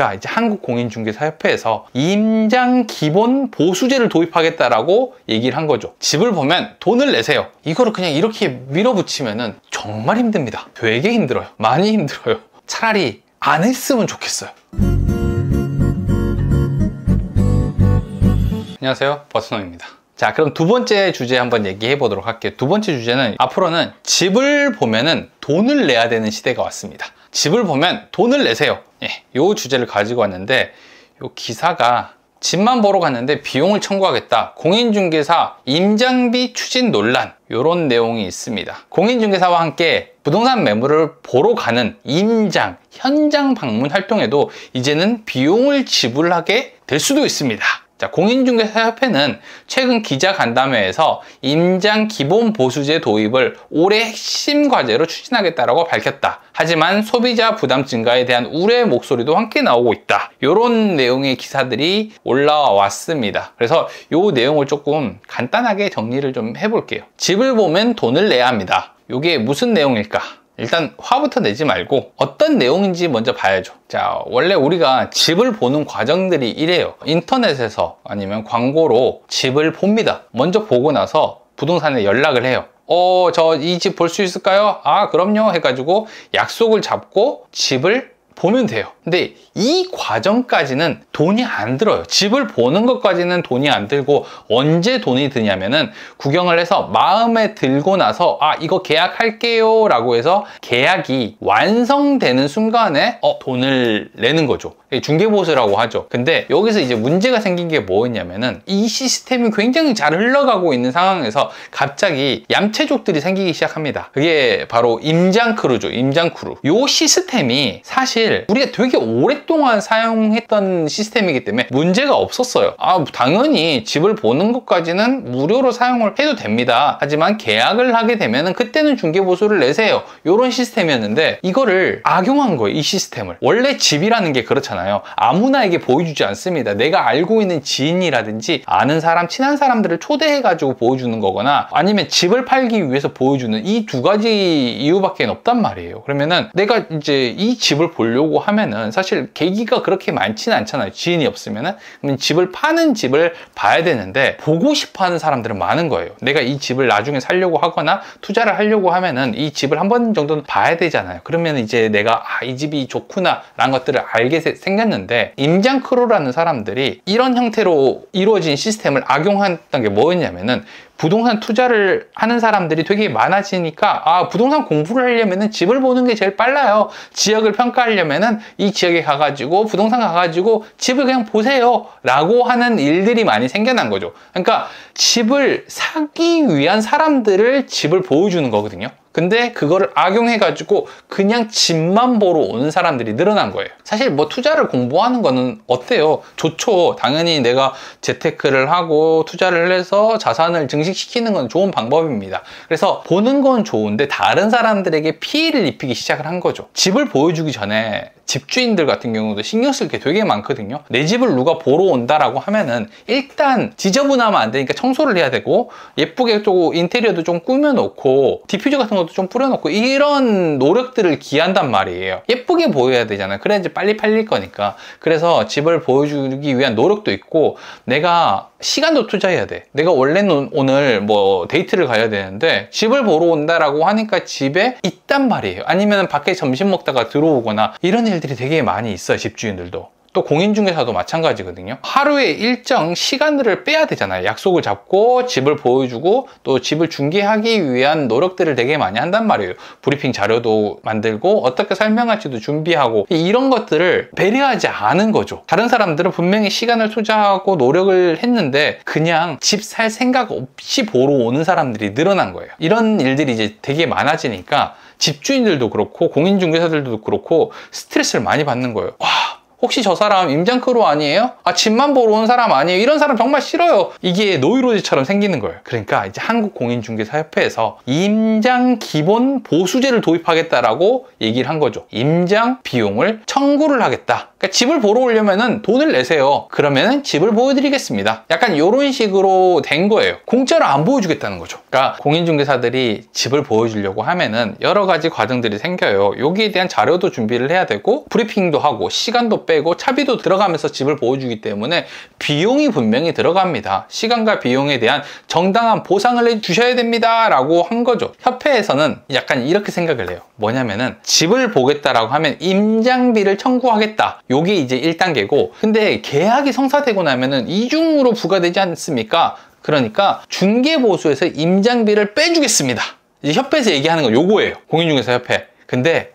그러니까 이제 한국공인중개사협회에서 임장 기본 보수제를 도입하겠다라고 얘기를 한 거죠. 집을 보면 돈을 내세요. 이거를 그냥 이렇게 밀어붙이면은 정말 힘듭니다. 되게 힘들어요. 많이 힘들어요. 차라리 안 했으면 좋겠어요. 안녕하세요, 버스노입니다. 자, 그럼 두 번째 주제 한번 얘기해 보도록 할게요. 두 번째 주제는 앞으로는 집을 보면은 돈을 내야 되는 시대가 왔습니다. 집을 보면 돈을 내세요. 예, 요 주제를 가지고 왔는데, 요 기사가 집만 보러 갔는데 비용을 청구하겠다. 공인중개사 임장비 추진 논란. 요런 내용이 있습니다. 공인중개사와 함께 부동산 매물을 보러 가는 임장, 현장 방문 활동에도 이제는 비용을 지불하게 될 수도 있습니다. 자, 공인중개사협회는 최근 기자간담회에서 임장 기본 보수제 도입을 올해 핵심 과제로 추진하겠다고 밝혔다. 하지만 소비자 부담 증가에 대한 우려의 목소리도 함께 나오고 있다. 이런 내용의 기사들이 올라왔습니다. 그래서 이 내용을 조금 간단하게 정리를 좀 해볼게요. 집을 보면 돈을 내야 합니다. 이게 무슨 내용일까? 일단 화부터 내지 말고 어떤 내용인지 먼저 봐야죠. 자, 원래 우리가 집을 보는 과정들이 이래요. 인터넷에서 아니면 광고로 집을 봅니다. 먼저 보고 나서 부동산에 연락을 해요. 저 이 집 볼 수 있을까요? 아, 그럼요 해가지고 약속을 잡고 집을 보면 돼요. 근데 이 과정까지는 돈이 안 들어요. 집을 보는 것까지는 돈이 안 들고, 언제 돈이 드냐면은 구경을 해서 마음에 들고 나서 이거 계약할게요 라고 해서 계약이 완성되는 순간에 돈을 내는 거죠. 중개보수라고 하죠. 근데 여기서 이제 문제가 생긴 게 뭐였냐면은, 이 시스템이 굉장히 잘 흘러가고 있는 상황에서 갑자기 얌체족들이 생기기 시작합니다. 그게 바로 임장크루죠. 임장크루. 요 시스템이 사실 우리가 되게 오랫동안 사용했던 시스템이기 때문에 문제가 없었어요. 당연히 집을 보는 것까지는 무료로 사용을 해도 됩니다. 하지만 계약을 하게 되면은 그때는 중개보수를 내세요. 요런 시스템이었는데, 이거를 악용한 거예요. 이 시스템을. 원래 집이라는 게 그렇잖아요. 아무나에게 보여주지 않습니다. 내가 알고 있는 지인이라든지 아는 사람, 친한 사람들을 초대해가지고 보여주는 거거나, 아니면 집을 팔기 위해서 보여주는 이 두 가지 이유밖에 없단 말이에요. 그러면은 내가 이제 이 집을 보려고 하면은 사실 계기가 그렇게 많지는 않잖아요. 지인이 없으면은. 그러면 집을 파는 집을 봐야 되는데, 보고 싶어 하는 사람들은 많은 거예요. 내가 이 집을 나중에 살려고 하거나 투자를 하려고 하면은 이 집을 한 번 정도는 봐야 되잖아요. 그러면 이제 내가 이 집이 좋구나 라는 것들을 알게 생겼는데, 임장크루라는 사람들이 이런 형태로 이루어진 시스템을 악용했던 게 뭐였냐면은, 부동산 투자를 하는 사람들이 되게 많아지니까 부동산 공부를 하려면은 집을 보는 게 제일 빨라요. 지역을 평가하려면은 이 지역에 가가지고 부동산 가가지고 집을 그냥 보세요 라고 하는 일들이 많이 생겨난 거죠. 그러니까 집을 사기 위한 사람들을 집을 보여주는 거거든요. 근데 그거를 악용해가지고 그냥 집만 보러 오는 사람들이 늘어난 거예요. 사실 뭐 투자를 공부하는 거는 어때요? 좋죠. 당연히 내가 재테크를 하고 투자를 해서 자산을 증식시키는 건 좋은 방법입니다. 그래서 보는 건 좋은데 다른 사람들에게 피해를 입히기 시작을 한 거죠. 집을 보여주기 전에 집주인들 같은 경우도 신경 쓸 게 되게 많거든요. 내 집을 누가 보러 온다라고 하면은 일단 지저분하면 안 되니까 청소를 해야 되고, 예쁘게 좀 인테리어도 좀 꾸며놓고 디퓨저 같은 것도 좀 뿌려놓고, 이런 노력들을 기한단 말이에요. 예쁘게 보여야 되잖아요. 그래야지 빨리 팔릴 거니까. 그래서 집을 보여주기 위한 노력도 있고, 내가 시간도 투자해야 돼. 내가 원래는 오늘 뭐 데이트를 가야 되는데 집을 보러 온다라고 하니까 집에 있단 말이에요. 아니면 밖에 점심 먹다가 들어오거나, 이런 일들이 되게 많이 있어요. 집주인들도. 또 공인중개사도 마찬가지거든요. 하루에 일정 시간들을 빼야 되잖아요. 약속을 잡고 집을 보여주고 또 집을 중개하기 위한 노력들을 되게 많이 한단 말이에요. 브리핑 자료도 만들고 어떻게 설명할지도 준비하고, 이런 것들을 배려하지 않은 거죠. 다른 사람들은 분명히 시간을 투자하고 노력을 했는데 그냥 집 살 생각 없이 보러 오는 사람들이 늘어난 거예요. 이런 일들이 이제 되게 많아지니까 집주인들도 그렇고 공인중개사들도 그렇고 스트레스를 많이 받는 거예요. 혹시 저 사람 임장크루 아니에요? 집만 보러 온 사람 아니에요? 이런 사람 정말 싫어요. 이게 노이로제처럼 생기는 거예요. 그러니까 이제 한국공인중개사협회에서 임장 기본 보수제를 도입하겠다라고 얘기를 한 거죠. 임장 비용을 청구를 하겠다. 그러니까 집을 보러 오려면은 돈을 내세요. 그러면은 집을 보여드리겠습니다. 약간 이런 식으로 된 거예요. 공짜로 안 보여주겠다는 거죠. 그러니까 공인중개사들이 집을 보여주려고 하면은 여러 가지 과정들이 생겨요. 여기에 대한 자료도 준비를 해야 되고 브리핑도 하고 시간도 빼고 차비도 들어가면서 집을 보여주기 때문에 비용이 분명히 들어갑니다. 시간과 비용에 대한 정당한 보상을 해주셔야 됩니다 라고 한 거죠. 협회에서는 약간 이렇게 생각을 해요. 뭐냐면은 집을 보겠다라고 하면 임장비를 청구하겠다, 요게 이제 1단계고, 근데 계약이 성사되고 나면은 이중으로 부과되지 않습니까? 그러니까 중개보수에서 임장비를 빼주겠습니다. 이제 협회에서 얘기하는 건 요거예요. 공인중개사 협회. 근데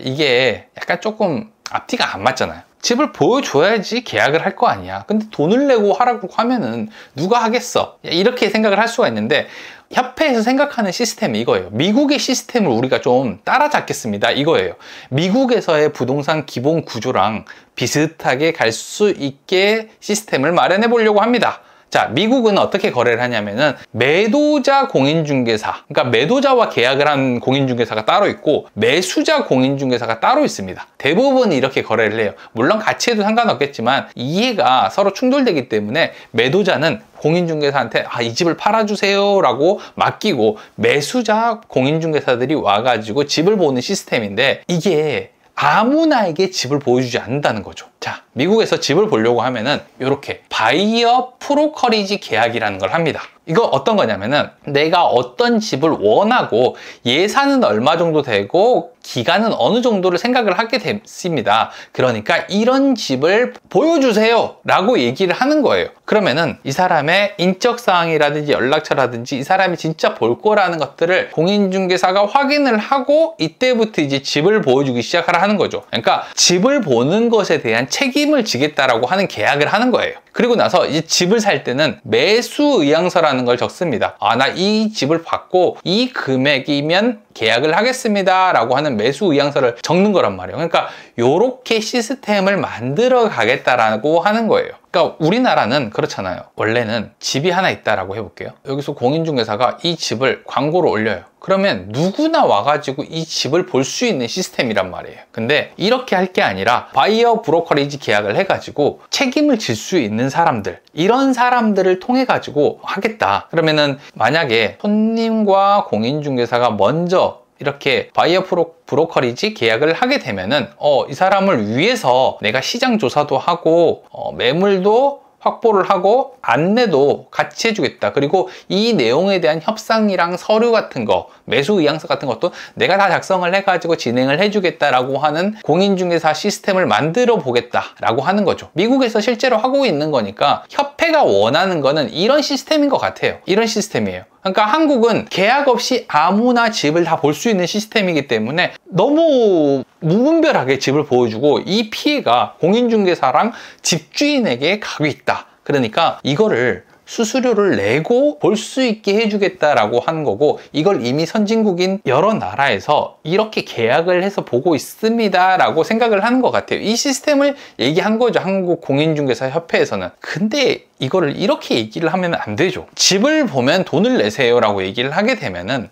이게 약간 조금 앞뒤가 안 맞잖아요. 집을 보여줘야지 계약을 할 거 아니야. 근데 돈을 내고 하라고 하면은 누가 하겠어? 이렇게 생각을 할 수가 있는데, 협회에서 생각하는 시스템이 이거예요. 미국의 시스템을 우리가 좀 따라잡겠습니다, 이거예요. 미국에서의 부동산 기본 구조랑 비슷하게 갈 수 있게 시스템을 마련해 보려고 합니다. 자, 미국은 어떻게 거래를 하냐면은 매도자 공인중개사, 그러니까 매도자와 계약을 한 공인중개사가 따로 있고 매수자 공인중개사가 따로 있습니다. 대부분 이렇게 거래를 해요. 물론 같이 해도 상관없겠지만 이해가 서로 충돌되기 때문에 매도자는 공인중개사한테 이 집을 팔아주세요 라고 맡기고, 매수자 공인중개사들이 와가지고 집을 보는 시스템인데, 이게 아무나에게 집을 보여주지 않는다는 거죠. 자, 미국에서 집을 보려고 하면은 이렇게 바이어 프로커리지 계약이라는 걸 합니다. 이거 어떤 거냐면은 내가 어떤 집을 원하고 예산은 얼마 정도 되고 기간은 어느 정도를 생각을 하게 됐습니다. 그러니까 이런 집을 보여주세요 라고 얘기를 하는 거예요. 그러면은 이 사람의 인적사항이라든지 연락처라든지 이 사람이 진짜 볼 거라는 것들을 공인중개사가 확인을 하고 이때부터 이제 집을 보여주기 시작하라 하는 거죠. 그러니까 집을 보는 것에 대한 책임을 지겠다라고 하는 계약을 하는 거예요. 그리고 나서 이 집을 살 때는 매수 의향서라는 걸 적습니다. 나 이 집을 받고 이 금액이면 계약을 하겠습니다 라고 하는 매수 의향서를 적는 거란 말이에요. 그러니까 요렇게 시스템을 만들어 가겠다라고 하는 거예요. 그러니까 우리나라는 그렇잖아요. 원래는 집이 하나 있다라고 해볼게요. 여기서 공인중개사가 이 집을 광고로 올려요. 그러면 누구나 와가지고 이 집을 볼 수 있는 시스템이란 말이에요. 근데 이렇게 할 게 아니라 바이어 브로커리지 계약을 해가지고 책임을 질 수 있는 사람들, 이런 사람들을 통해 가지고 하겠다. 그러면은 만약에 손님과 공인중개사가 먼저 이렇게 바이어 브로커리지 계약을 하게 되면은 이 사람을 위해서 내가 시장 조사도 하고 매물도 확보를 하고 안내도 같이 해주겠다. 그리고 이 내용에 대한 협상이랑 서류 같은 거, 매수 의향서 같은 것도 내가 다 작성을 해가지고 진행을 해주겠다라고 하는 공인중개사 시스템을 만들어 보겠다라고 하는 거죠. 미국에서 실제로 하고 있는 거니까 협회가 원하는 거는 이런 시스템인 것 같아요. 이런 시스템이에요. 그러니까 한국은 계약 없이 아무나 집을 다 볼 수 있는 시스템이기 때문에 너무 무분별하게 집을 보여주고 이 피해가 공인중개사랑 집주인에게 가고 있다. 그러니까 이거를 수수료를 내고 볼 수 있게 해주겠다라고 하는 거고, 이걸 이미 선진국인 여러 나라에서 이렇게 계약을 해서 보고 있습니다 라고 생각을 하는 것 같아요. 이 시스템을 얘기한 거죠, 한국 공인중개사 협회에서는. 근데 이거를 이렇게 얘기를 하면 안 되죠. 집을 보면 돈을 내세요 라고 얘기를 하게 되면은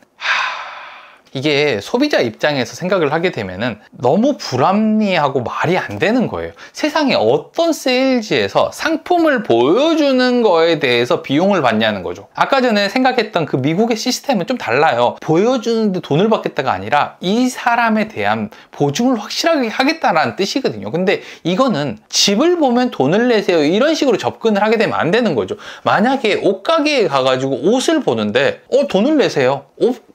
이게 소비자 입장에서 생각을 하게 되면은 너무 불합리하고 말이 안 되는 거예요. 세상에 어떤 세일즈에서 상품을 보여주는 거에 대해서 비용을 받냐는 거죠. 아까 전에 생각했던 그 미국의 시스템은 좀 달라요. 보여주는데 돈을 받겠다가 아니라 이 사람에 대한 보증을 확실하게 하겠다라는 뜻이거든요. 근데 이거는 집을 보면 돈을 내세요 이런 식으로 접근을 하게 되면 안 되는 거죠. 만약에 옷가게에 가가지고 옷을 보는데 돈을 내세요,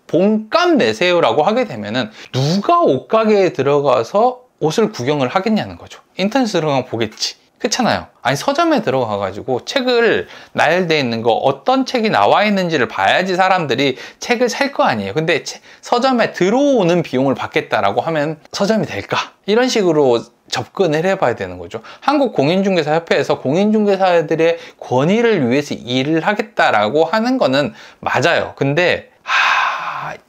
본값 내세요 라고 하게 되면은 누가 옷가게에 들어가서 옷을 구경을 하겠냐는 거죠. 인터넷으로 그냥 보겠지. 그렇잖아요. 아니 서점에 들어가 가지고 책을 나열되어 있는 거 어떤 책이 나와 있는지를 봐야지 사람들이 책을 살 거 아니에요. 근데 서점에 들어오는 비용을 받겠다라고 하면 서점이 될까? 이런 식으로 접근을 해봐야 되는 거죠. 한국 공인중개사협회에서 공인중개사들의 권익을 위해서 일을 하겠다라고 하는 거는 맞아요. 근데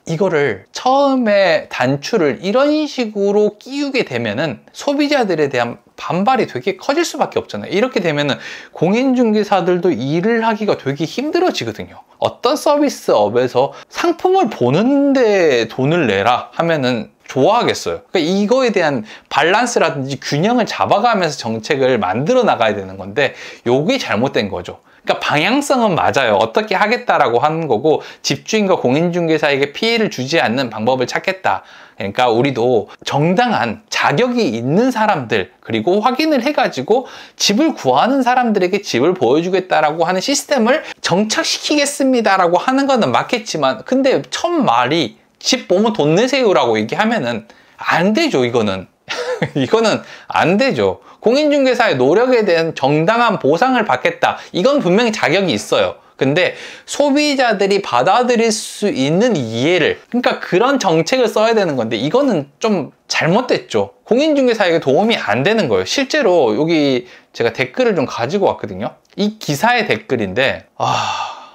이거를 처음에 단추를 이런 식으로 끼우게 되면은 소비자들에 대한 반발이 되게 커질 수밖에 없잖아요. 이렇게 되면은 공인중개사들도 일을 하기가 되게 힘들어지거든요. 어떤 서비스업에서 상품을 보는데 돈을 내라 하면은 좋아하겠어요? 그러니까 이거에 대한 밸런스라든지 균형을 잡아가면서 정책을 만들어 나가야 되는 건데 요게 잘못된 거죠. 그러니까 방향성은 맞아요. 어떻게 하겠다라고 하는 거고, 집주인과 공인중개사에게 피해를 주지 않는 방법을 찾겠다. 그러니까 우리도 정당한 자격이 있는 사람들, 그리고 확인을 해가지고 집을 구하는 사람들에게 집을 보여주겠다라고 하는 시스템을 정착시키겠습니다라고 하는 거는 맞겠지만, 근데 첫 말이 집 보면 돈 내세요라고 얘기하면은 안 되죠. 이거는 이거는 안 되죠. 공인중개사의 노력에 대한 정당한 보상을 받겠다, 이건 분명히 자격이 있어요. 근데 소비자들이 받아들일 수 있는 이해를, 그러니까 그런 정책을 써야 되는 건데 이거는 좀 잘못됐죠. 공인중개사에게 도움이 안 되는 거예요. 실제로 여기 제가 댓글을 좀 가지고 왔거든요. 이 기사의 댓글인데,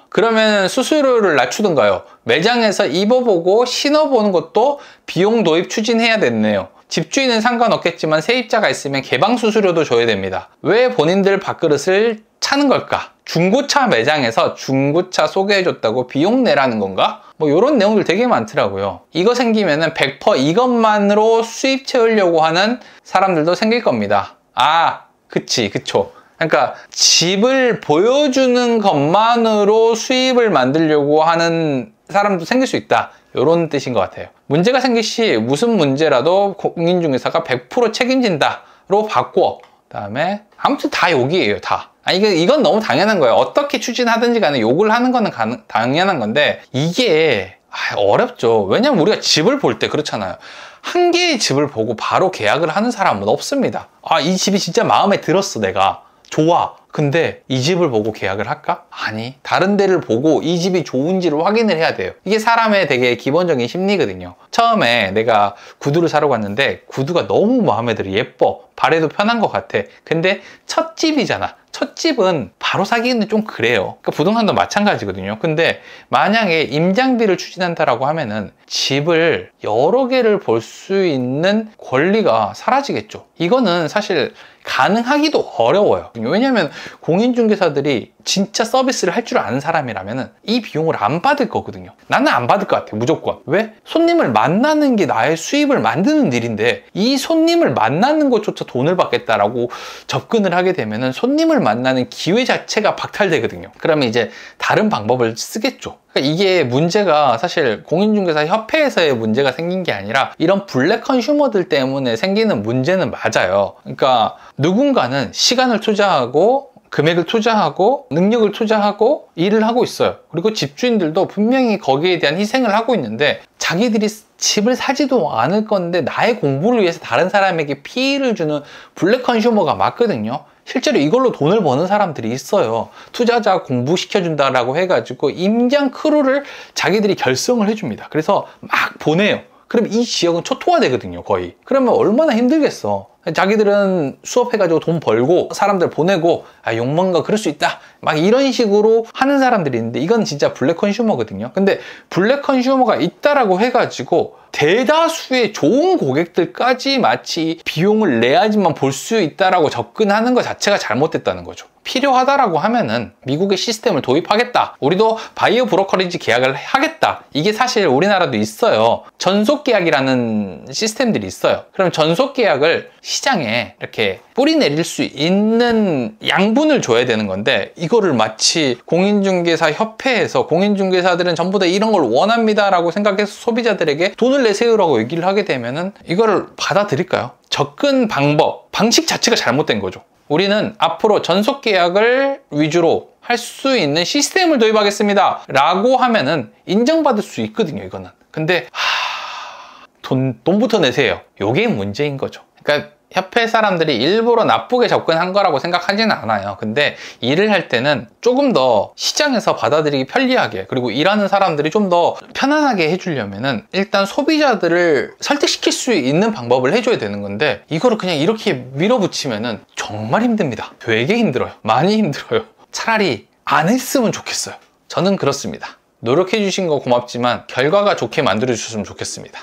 그러면 수수료를 낮추든가요. 매장에서 입어보고 신어보는 것도 비용 도입 추진해야 됐네요. 집주인은 상관없겠지만 세입자가 있으면 개방 수수료도 줘야 됩니다. 왜 본인들 밥그릇을 차는 걸까? 중고차 매장에서 중고차 소개해줬다고 비용 내라는 건가? 뭐 이런 내용들 되게 많더라고요. 이거 생기면은 100% 이것만으로 수입 채우려고 하는 사람들도 생길 겁니다. 그쵸. 그러니까 집을 보여주는 것만으로 수입을 만들려고 하는 사람도 생길 수 있다, 이런 뜻인 것 같아요. 문제가 생길 시 무슨 문제라도 공인중개사가 100% 책임진다로 바꿔. 그다음에 아무튼 다 욕이에요, 다. 이건 너무 당연한 거예요. 어떻게 추진하든지 간에 욕을 하는 거는 당연한 건데, 이게 어렵죠. 왜냐면 우리가 집을 볼 때 그렇잖아요. 한 개의 집을 보고 바로 계약을 하는 사람은 없습니다. 이 집이 진짜 마음에 들었어, 내가 좋아. 근데 이 집을 보고 계약을 할까? 아니, 다른 데를 보고 이 집이 좋은지를 확인을 해야 돼요. 이게 사람의 되게 기본적인 심리거든요. 처음에 내가 구두를 사러 갔는데 구두가 너무 마음에 들어, 예뻐, 발에도 편한 것 같아. 근데 첫 집이잖아. 첫 집은 바로 사기는 좀 그래요. 그러니까 부동산도 마찬가지거든요. 근데 만약에 임장비를 추진한다라고 하면은 집을 여러 개를 볼 수 있는 권리가 사라지겠죠. 이거는 사실 가능하기도 어려워요. 왜냐면 공인중개사들이 진짜 서비스를 할 줄 아는 사람이라면 이 비용을 안 받을 거거든요. 나는 안 받을 것 같아요, 무조건. 왜? 손님을 만나는 게 나의 수입을 만드는 일인데, 이 손님을 만나는 것조차 돈을 받겠다라고 접근을 하게 되면은 손님을 만나는 기회 자체가 박탈되거든요. 그러면 이제 다른 방법을 쓰겠죠. 그러니까 이게 문제가 사실 공인중개사 협회에서의 문제가 생긴 게 아니라 이런 블랙 컨슈머들 때문에 생기는 문제는 맞아요. 그러니까 누군가는 시간을 투자하고 금액을 투자하고 능력을 투자하고 일을 하고 있어요. 그리고 집주인들도 분명히 거기에 대한 희생을 하고 있는데, 자기들이 집을 사지도 않을 건데 나의 공부를 위해서 다른 사람에게 피해를 주는 블랙 컨슈머가 맞거든요. 실제로 이걸로 돈을 버는 사람들이 있어요. 투자자 공부시켜준다라고 해가지고 임장 크루를 자기들이 결성을 해줍니다. 그래서 막 보내요. 그럼 이 지역은 초토화되거든요, 거의. 그러면 얼마나 힘들겠어. 자기들은 수업해가지고 돈 벌고 사람들 보내고 욕먹는가 그럴 수 있다, 막 이런 식으로 하는 사람들이 있는데, 이건 진짜 블랙 컨슈머거든요. 근데 블랙 컨슈머가 있다라고 해가지고 대다수의 좋은 고객들까지 마치 비용을 내야지만 볼 수 있다라고 접근하는 것 자체가 잘못됐다는 거죠. 필요하다라고 하면은 미국의 시스템을 도입하겠다, 우리도 바이오 브로커리지 계약을 하겠다, 이게 사실 우리나라도 있어요. 전속 계약이라는 시스템들이 있어요. 그럼 전속 계약을 시장에 이렇게 뿌리 내릴 수 있는 양분을 줘야 되는 건데, 이거를 마치 공인중개사 협회에서 공인중개사들은 전부 다 이런 걸 원합니다 라고 생각해서 소비자들에게 돈을 내세요라고 얘기를 하게 되면은 이거를 받아들일까요? 접근 방식 자체가 잘못된 거죠. 우리는 앞으로 전속 계약을 위주로 할 수 있는 시스템을 도입하겠습니다 라고 하면은 인정받을 수 있거든요, 이거는. 근데 돈부터 내세요, 요게 문제인 거죠. 그러니까 협회 사람들이 일부러 나쁘게 접근한 거라고 생각하지는 않아요. 근데 일을 할 때는 조금 더 시장에서 받아들이기 편리하게, 그리고 일하는 사람들이 좀 더 편안하게 해주려면은 일단 소비자들을 설득시킬 수 있는 방법을 해줘야 되는 건데, 이거를 그냥 이렇게 밀어붙이면은 정말 힘듭니다. 되게 힘들어요. 많이 힘들어요. 차라리 안 했으면 좋겠어요. 저는 그렇습니다. 노력해 주신 거 고맙지만 결과가 좋게 만들어 주셨으면 좋겠습니다.